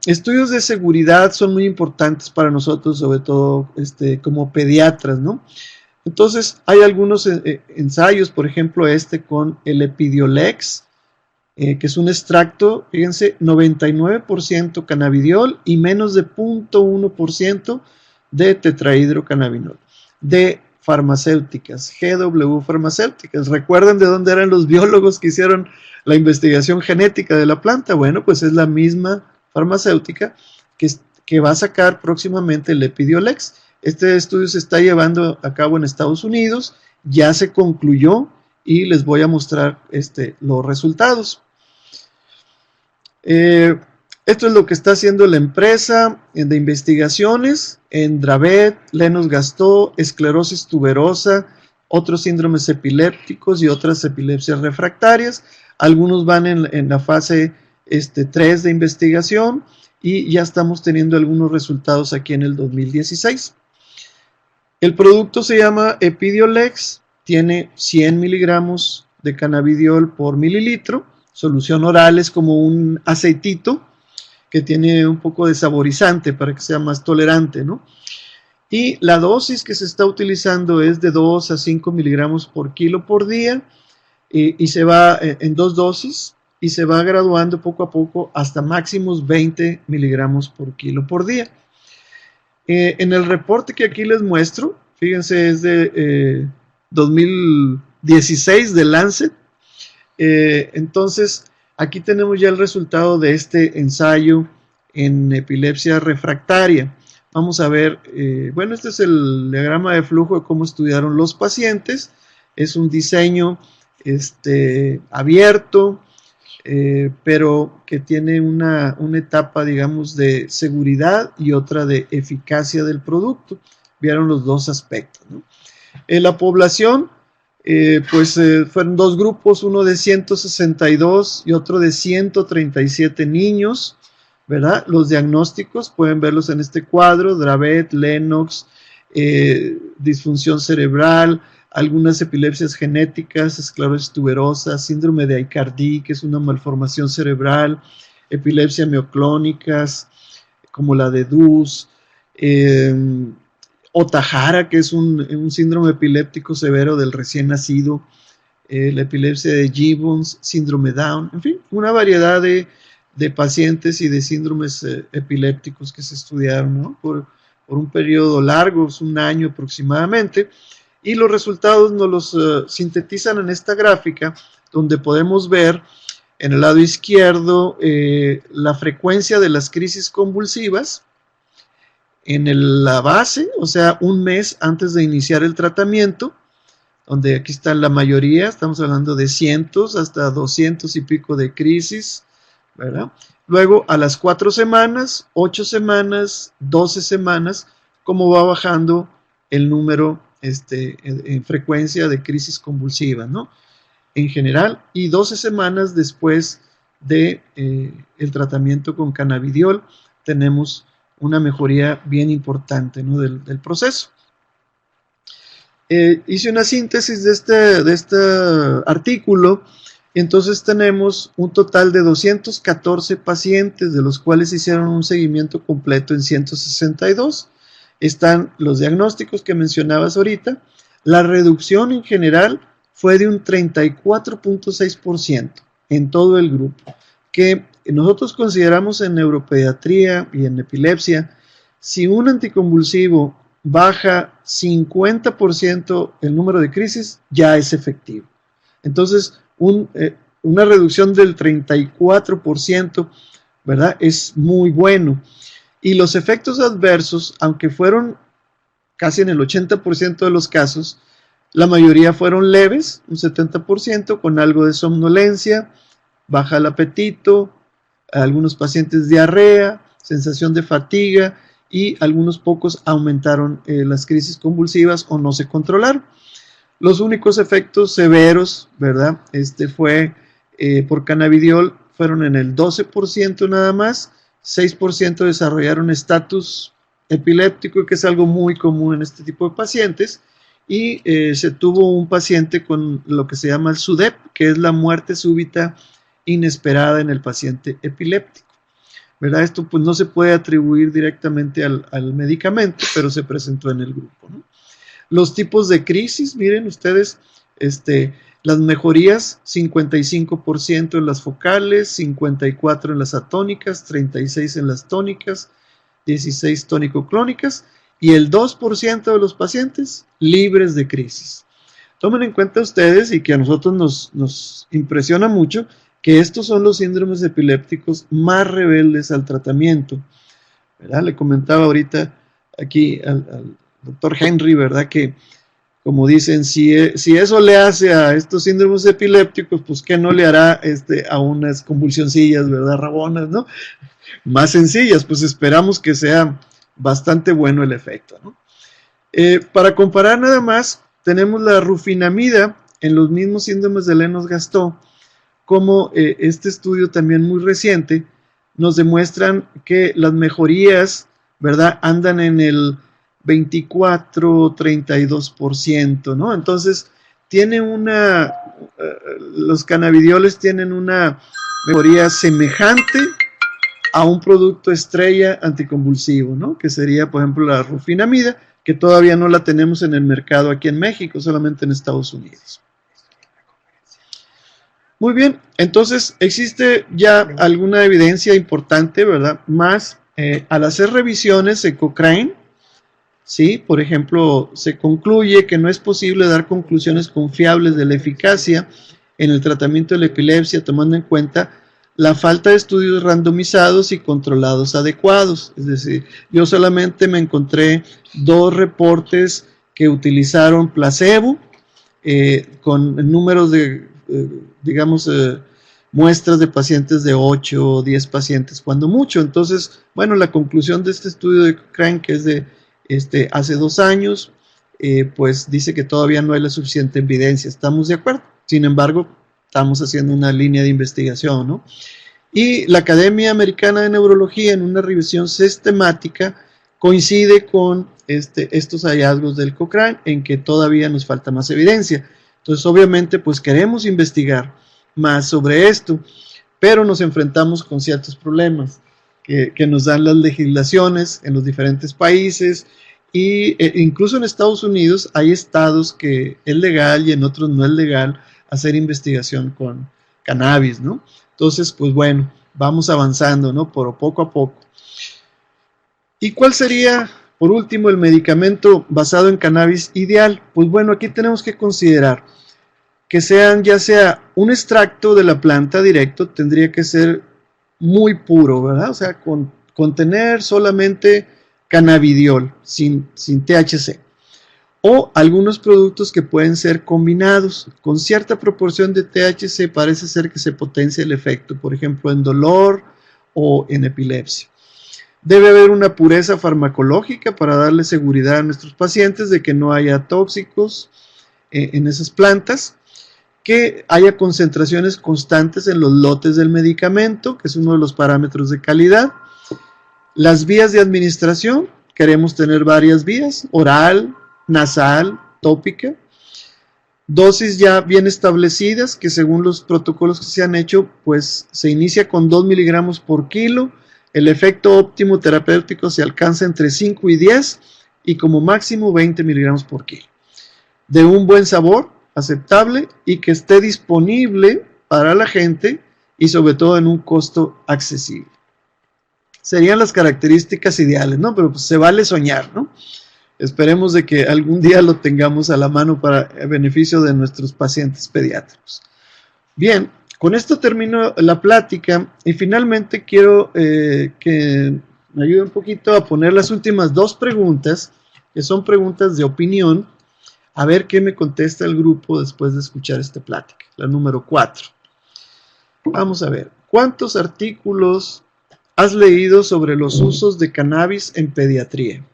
Estudios de seguridad son muy importantes para nosotros, sobre todo como pediatras, ¿no? Entonces, hay algunos ensayos, por ejemplo, con el Epidiolex, que es un extracto, fíjense, 99% cannabidiol y menos de 0.1% de tetrahidrocannabinol, de farmacéuticas, GW Farmacéuticas. ¿Recuerdan de dónde eran los biólogos que hicieron la investigación genética de la planta? Bueno, pues es la misma farmacéutica que va a sacar próximamente el Epidiolex. Este estudio se está llevando a cabo en Estados Unidos, ya se concluyó y les voy a mostrar los resultados. Esto es lo que está haciendo la empresa de investigaciones en Dravet, Lennox-Gastaut, esclerosis tuberosa, otros síndromes epilépticos y otras epilepsias refractarias. Algunos van en la fase 3 de investigación y ya estamos teniendo algunos resultados aquí en el 2016. El producto se llama Epidiolex, tiene 100 miligramos de cannabidiol por mililitro, solución oral, es como un aceitito que tiene un poco de saborizante para que sea más tolerante, ¿no? Y la dosis que se está utilizando es de 2 a 5 miligramos por kilo por día, y se va en 2 dosis y se va graduando poco a poco hasta máximos 20 miligramos por kilo por día. En el reporte que aquí les muestro, fíjense, es de 2016 de Lancet. Entonces, aquí tenemos ya el resultado de este ensayo en epilepsia refractaria. Vamos a ver, bueno, este es el diagrama de flujo de cómo estudiaron los pacientes. Es un diseño abierto, pero que tiene una etapa, digamos, de seguridad y otra de eficacia del producto. Vieron los dos aspectos, ¿no? La población, fueron 2 grupos, uno de 162 y otro de 137 niños, ¿verdad? Los diagnósticos pueden verlos en este cuadro: Dravet, Lennox, disfunción cerebral, algunas epilepsias genéticas, esclerosis tuberosa, síndrome de Aicardi, que es una malformación cerebral, epilepsia mioclónicas, como la de Dus, Ohtahara, que es un síndrome epiléptico severo del recién nacido, la epilepsia de Gibbons, síndrome Down, en fin, una variedad de pacientes y de síndromes epilépticos que se estudiaron, ¿no? por un periodo largo, un año aproximadamente. Y los resultados nos los sintetizan en esta gráfica, donde podemos ver en el lado izquierdo la frecuencia de las crisis convulsivas en la base, o sea, un mes antes de iniciar el tratamiento, donde aquí está la mayoría, estamos hablando de cientos hasta 200 y pico de crisis, ¿verdad? Luego a las 4 semanas, 8 semanas, 12 semanas, cómo va bajando el número en frecuencia de crisis convulsiva, ¿no? En general, y 12 semanas después de el tratamiento con cannabidiol, tenemos una mejoría bien importante, ¿no? del proceso. Hice una síntesis de este artículo. Entonces tenemos un total de 214 pacientes, de los cuales hicieron un seguimiento completo en 162. Están los diagnósticos que mencionabas ahorita. La reducción en general fue de un 34.6% en todo el grupo, que nosotros consideramos en neuropediatría y en epilepsia, si un anticonvulsivo baja 50% el número de crisis, ya es efectivo. Entonces, una reducción del 34%, ¿verdad? Es muy bueno. Y los efectos adversos, aunque fueron casi en el 80% de los casos, la mayoría fueron leves, un 70%, con algo de somnolencia, baja el apetito, algunos pacientes diarrea, sensación de fatiga, y algunos pocos aumentaron las crisis convulsivas o no se controlaron. Los únicos efectos severos, ¿verdad? Fue por cannabidiol, fueron en el 12% nada más, 6% desarrollaron estatus epiléptico, que es algo muy común en este tipo de pacientes, y se tuvo un paciente con lo que se llama el SUDEP, que es la muerte súbita inesperada en el paciente epiléptico, ¿verdad? Esto pues no se puede atribuir directamente al medicamento, pero se presentó en el grupo, ¿no? Los tipos de crisis, miren ustedes, las mejorías, 55% en las focales, 54% en las atónicas, 36% en las tónicas, 16% tónico-clónicas, y el 2% de los pacientes libres de crisis. Tomen en cuenta ustedes, y que a nosotros nos impresiona mucho, que estos son los síndromes epilépticos más rebeldes al tratamiento, ¿verdad? Le comentaba ahorita aquí al doctor Henry, ¿verdad? Que, como dicen, si eso le hace a estos síndromes epilépticos, pues ¿qué no le hará a unas convulsioncillas, ¿verdad? Rabonas, ¿no? Más sencillas, pues esperamos que sea bastante bueno el efecto, ¿no? Para comparar nada más, tenemos la rufinamida en los mismos síndromes de Lennox-Gastaut, como este estudio también muy reciente nos demuestran que las mejorías, ¿verdad? Andan en el 24-32%, ¿no? Entonces, los cannabidioles tienen una mejoría semejante a un producto estrella anticonvulsivo, ¿no? Que sería, por ejemplo, la rufinamida, que todavía no la tenemos en el mercado aquí en México, solamente en Estados Unidos. Muy bien, entonces existe ya alguna evidencia importante, ¿verdad? Más al hacer revisiones en Cochrane, ¿sí? Por ejemplo, se concluye que no es posible dar conclusiones confiables de la eficacia en el tratamiento de la epilepsia, tomando en cuenta la falta de estudios randomizados y controlados adecuados. Es decir, yo solamente me encontré 2 reportes que utilizaron placebo con números de muestras de pacientes de 8 o 10 pacientes, cuando mucho. Entonces, bueno, la conclusión de este estudio de Cochrane, que es de hace 2 años, pues dice que todavía no hay la suficiente evidencia. Estamos de acuerdo. Sin embargo, estamos haciendo una línea de investigación, ¿no? Y la Academia Americana de Neurología, en una revisión sistemática, coincide con estos hallazgos del Cochrane, en que todavía nos falta más evidencia. Entonces, obviamente, pues queremos investigar más sobre esto, pero nos enfrentamos con ciertos problemas que nos dan las legislaciones en los diferentes países, y incluso en Estados Unidos hay estados que es legal y en otros no es legal hacer investigación con cannabis, ¿no? Entonces, pues bueno, vamos avanzando, ¿no? Poco a poco. ¿Y cuál sería, por último, el medicamento basado en cannabis ideal? Pues bueno, aquí tenemos que considerar que ya sea un extracto de la planta directo, tendría que ser muy puro, ¿verdad? O sea, contener solamente cannabidiol, sin THC. o algunos productos que pueden ser combinados. Con cierta proporción de THC parece ser que se potencia el efecto, por ejemplo, en dolor o en epilepsia. Debe haber una pureza farmacológica para darle seguridad a nuestros pacientes de que no haya tóxicos en esas plantas, que haya concentraciones constantes en los lotes del medicamento, que es uno de los parámetros de calidad. Las vías de administración, queremos tener varias vías, oral, nasal, tópica. Dosis ya bien establecidas, que según los protocolos que se han hecho, pues se inicia con 2 miligramos por kilo. El efecto óptimo terapéutico se alcanza entre 5 y 10 y como máximo 20 miligramos por kilo. De un buen sabor, aceptable y que esté disponible para la gente y sobre todo en un costo accesible. Serían las características ideales, ¿no? Pero pues se vale soñar, ¿no? Esperemos de que algún día lo tengamos a la mano para el beneficio de nuestros pacientes pediátricos. Bien, con esto termino la plática y finalmente quiero que me ayude un poquito a poner las últimas 2 preguntas, que son preguntas de opinión, a ver qué me contesta el grupo después de escuchar esta plática. La número 4. Vamos a ver, ¿cuántos artículos has leído sobre los usos de cannabis en pediatría?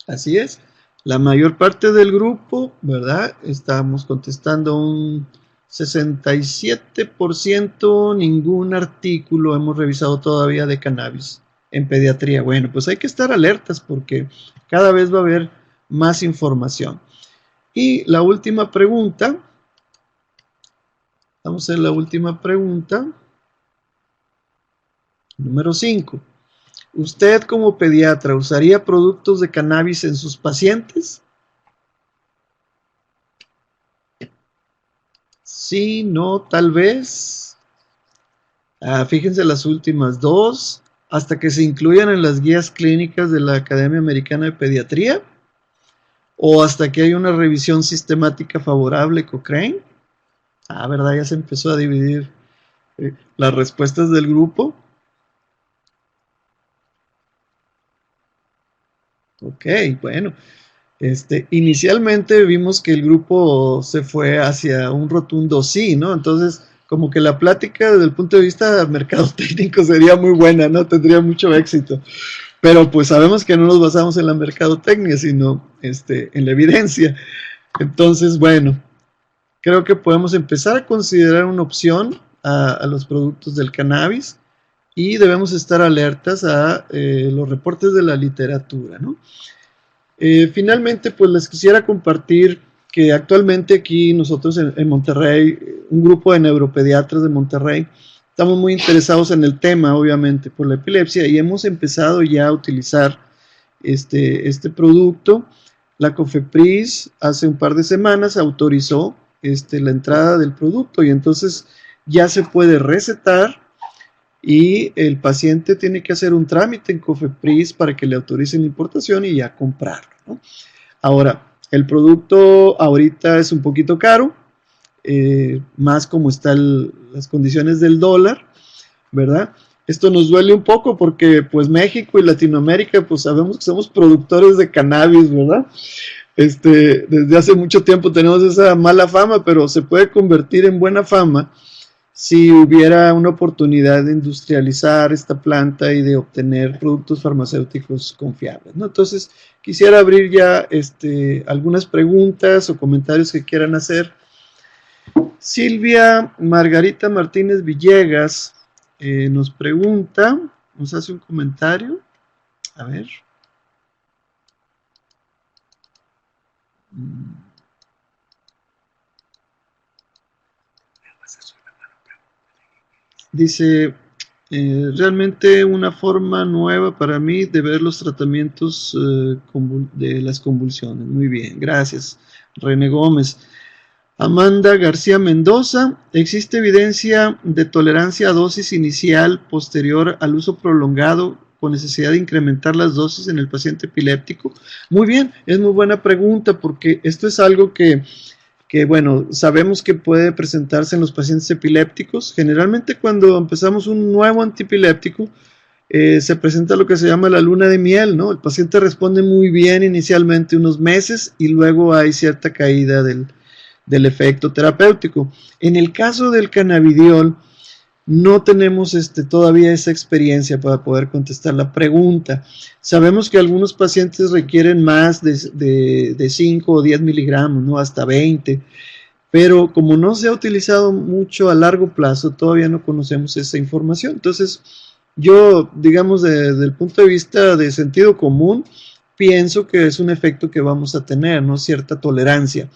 Así es, la mayor parte del grupo, ¿verdad? Estamos contestando un 67%, ningún artículo hemos revisado todavía de cannabis en pediatría. Bueno, pues hay que estar alertas porque cada vez va a haber más información. Y la última pregunta, vamos a hacer la última pregunta, número 5. ¿Usted como pediatra usaría productos de cannabis en sus pacientes? Sí, no, tal vez. Fíjense las últimas 2, hasta que se incluyan en las guías clínicas de la Academia Americana de Pediatría, o hasta que haya una revisión sistemática favorable, Cochrane. ¿Verdad? Ya se empezó a dividir las respuestas del grupo. Ok, bueno, inicialmente vimos que el grupo se fue hacia un rotundo sí, ¿no? Entonces, como que la plática desde el punto de vista mercadotécnico sería muy buena, ¿no? Tendría mucho éxito. Pero pues sabemos que no nos basamos en la mercadotecnia, sino en la evidencia. Entonces, bueno, creo que podemos empezar a considerar una opción a los productos del cannabis. Y debemos estar alertas a los reportes de la literatura, ¿no? Finalmente, pues les quisiera compartir que actualmente aquí nosotros en Monterrey, un grupo de neuropediatras de Monterrey, estamos muy interesados en el tema, obviamente, por la epilepsia, y hemos empezado ya a utilizar este producto. La COFEPRIS hace un par de semanas autorizó la entrada del producto y entonces ya se puede recetar y el paciente tiene que hacer un trámite en COFEPRIS para que le autoricen la importación y ya comprarlo, ¿no? Ahora, el producto ahorita es un poquito caro, más como están las condiciones del dólar, ¿verdad? Esto nos duele un poco porque pues México y Latinoamérica pues sabemos que somos productores de cannabis, ¿verdad? Desde hace mucho tiempo tenemos esa mala fama, pero se puede convertir en buena fama si hubiera una oportunidad de industrializar esta planta y de obtener productos farmacéuticos confiables, ¿no? Entonces, quisiera abrir ya algunas preguntas o comentarios que quieran hacer. Silvia Margarita Martínez Villegas nos pregunta, nos hace un comentario. A ver. Dice, realmente una forma nueva para mí de ver los tratamientos de las convulsiones. Muy bien, gracias. René Gómez. Amanda García Mendoza, ¿existe evidencia de tolerancia a dosis inicial posterior al uso prolongado con necesidad de incrementar las dosis en el paciente epiléptico? Muy bien, es muy buena pregunta porque esto es algo que que bueno, sabemos que puede presentarse en los pacientes epilépticos. Generalmente cuando empezamos un nuevo antiepiléptico, se presenta lo que se llama la luna de miel, ¿no? El paciente responde muy bien inicialmente unos meses y luego hay cierta caída del efecto terapéutico. En el caso del cannabidiol, no tenemos todavía esa experiencia para poder contestar la pregunta. Sabemos que algunos pacientes requieren más de 5 o 10 miligramos, ¿no? Hasta 20, pero como no se ha utilizado mucho a largo plazo, todavía no conocemos esa información. Entonces, yo, digamos, desde el punto de vista de sentido común, pienso que es un efecto que vamos a tener, ¿no? Cierta tolerancia,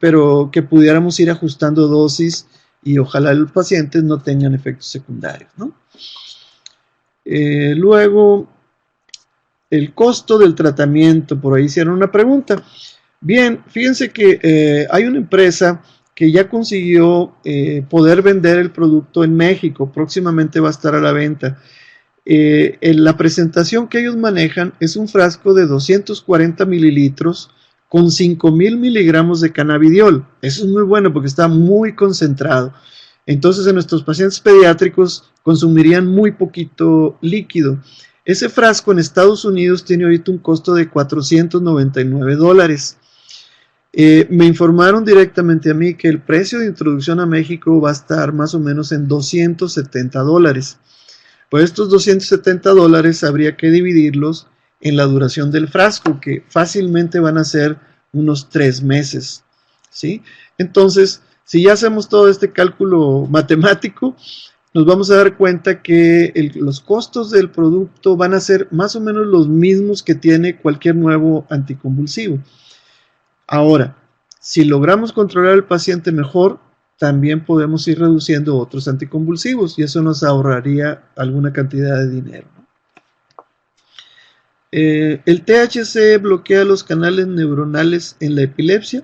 pero que pudiéramos ir ajustando dosis y ojalá los pacientes no tengan efectos secundarios, ¿no? Luego, el costo del tratamiento, por ahí hicieron una pregunta. Bien, fíjense que hay una empresa que ya consiguió poder vender el producto en México, próximamente va a estar a la venta. En la presentación que ellos manejan es un frasco de 240 mililitros con 5,000 miligramos de cannabidiol. Eso es muy bueno porque está muy concentrado. Entonces en nuestros pacientes pediátricos consumirían muy poquito líquido. Ese frasco en Estados Unidos tiene ahorita un costo de $499. Me informaron directamente a mí que el precio de introducción a México va a estar más o menos en $270. Pues estos $270 habría que dividirlos en la duración del frasco, que fácilmente van a ser unos 3 meses, ¿sí? Entonces, si ya hacemos todo este cálculo matemático, nos vamos a dar cuenta que los costos del producto van a ser más o menos los mismos que tiene cualquier nuevo anticonvulsivo. Ahora, si logramos controlar al paciente mejor, también podemos ir reduciendo otros anticonvulsivos y eso nos ahorraría alguna cantidad de dinero. El THC bloquea los canales neuronales en la epilepsia.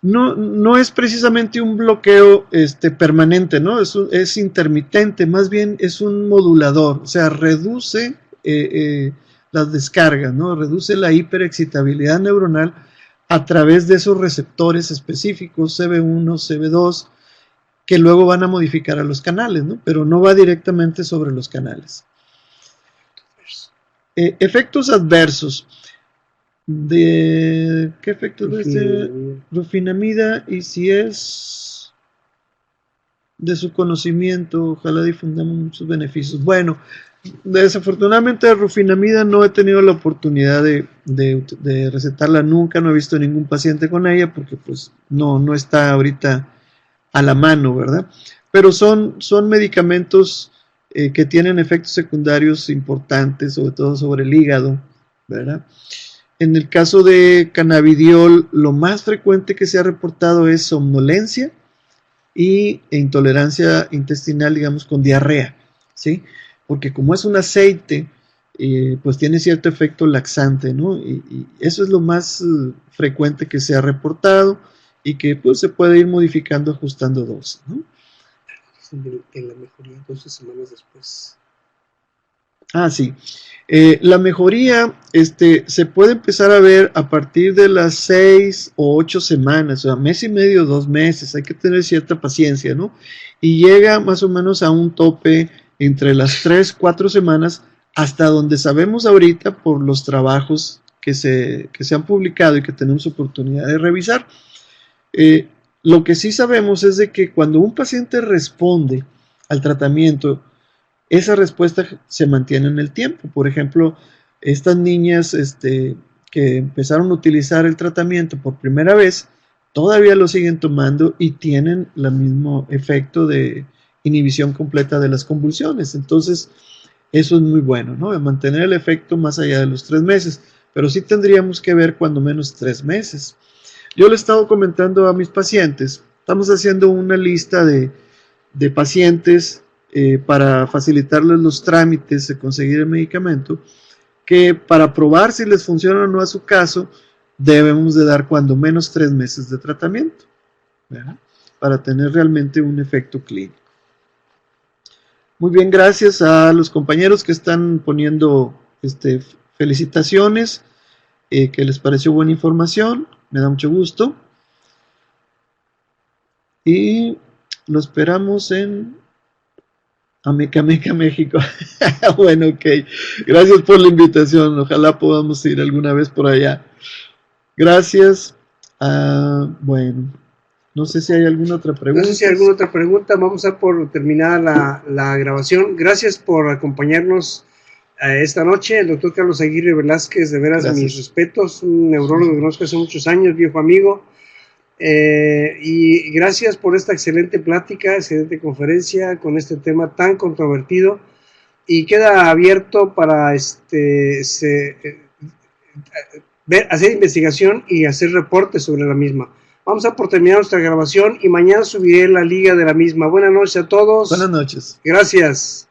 No es precisamente un bloqueo permanente, ¿no? Es intermitente, más bien es un modulador, o sea, reduce las descargas, ¿no? Reduce la hiperexcitabilidad neuronal a través de esos receptores específicos, CB1, CB2, que luego van a modificar a los canales, ¿no? Pero no va directamente sobre los canales. Efectos adversos. ¿Qué efectos de rufinamida? Y si es de su conocimiento, ojalá difundamos muchos beneficios. Bueno, desafortunadamente de rufinamida no he tenido la oportunidad de recetarla nunca, no he visto ningún paciente con ella porque pues no está ahorita a la mano, ¿verdad? Pero son medicamentos que tienen efectos secundarios importantes, sobre todo sobre el hígado, ¿verdad? En el caso de cannabidiol, lo más frecuente que se ha reportado es somnolencia e intolerancia intestinal, digamos, con diarrea, ¿sí? Porque como es un aceite, pues tiene cierto efecto laxante, ¿no? Y eso es lo más frecuente que se ha reportado y que pues se puede ir modificando, ajustando dosis, ¿no? En la mejoría 12 semanas después. Ah, sí. La mejoría se puede empezar a ver a partir de las 6 o 8 semanas, o sea, mes y medio, 2 meses, hay que tener cierta paciencia, ¿no? Y llega más o menos a un tope entre las 3, 4 semanas, hasta donde sabemos ahorita por los trabajos que se han publicado y que tenemos oportunidad de revisar. Lo que sí sabemos es de que cuando un paciente responde al tratamiento, esa respuesta se mantiene en el tiempo. Por ejemplo, estas niñas que empezaron a utilizar el tratamiento por primera vez, todavía lo siguen tomando y tienen el mismo efecto de inhibición completa de las convulsiones. Entonces, eso es muy bueno, ¿no? De mantener el efecto más allá de los 3 meses. Pero sí tendríamos que ver cuando menos 3 meses. Yo le he estado comentando a mis pacientes, estamos haciendo una lista de pacientes para facilitarles los trámites de conseguir el medicamento, que para probar si les funciona o no a su caso, debemos de dar cuando menos 3 meses de tratamiento, ¿verdad? Para tener realmente un efecto clínico. Muy bien, gracias a los compañeros que están poniendo felicitaciones, que les pareció buena información, me da mucho gusto. y lo esperamos en Amecameca, México. Bueno, ok. Gracias por la invitación. Ojalá podamos ir alguna vez por allá. Gracias. Bueno, no sé si hay alguna otra pregunta. No sé si hay alguna otra pregunta. Vamos a por terminar la grabación. Gracias por acompañarnos esta noche. El doctor Carlos Aguirre Velázquez, de veras, Gracias. mis respetos, un neurólogo que conozco hace muchos años, viejo amigo. Y gracias por esta excelente plática, excelente conferencia con este tema tan controvertido, y queda abierto para hacer investigación y hacer reportes sobre la misma. Vamos a por terminar nuestra grabación y mañana subiré la liga de la misma. Buenas noches a todos. Buenas noches. Gracias.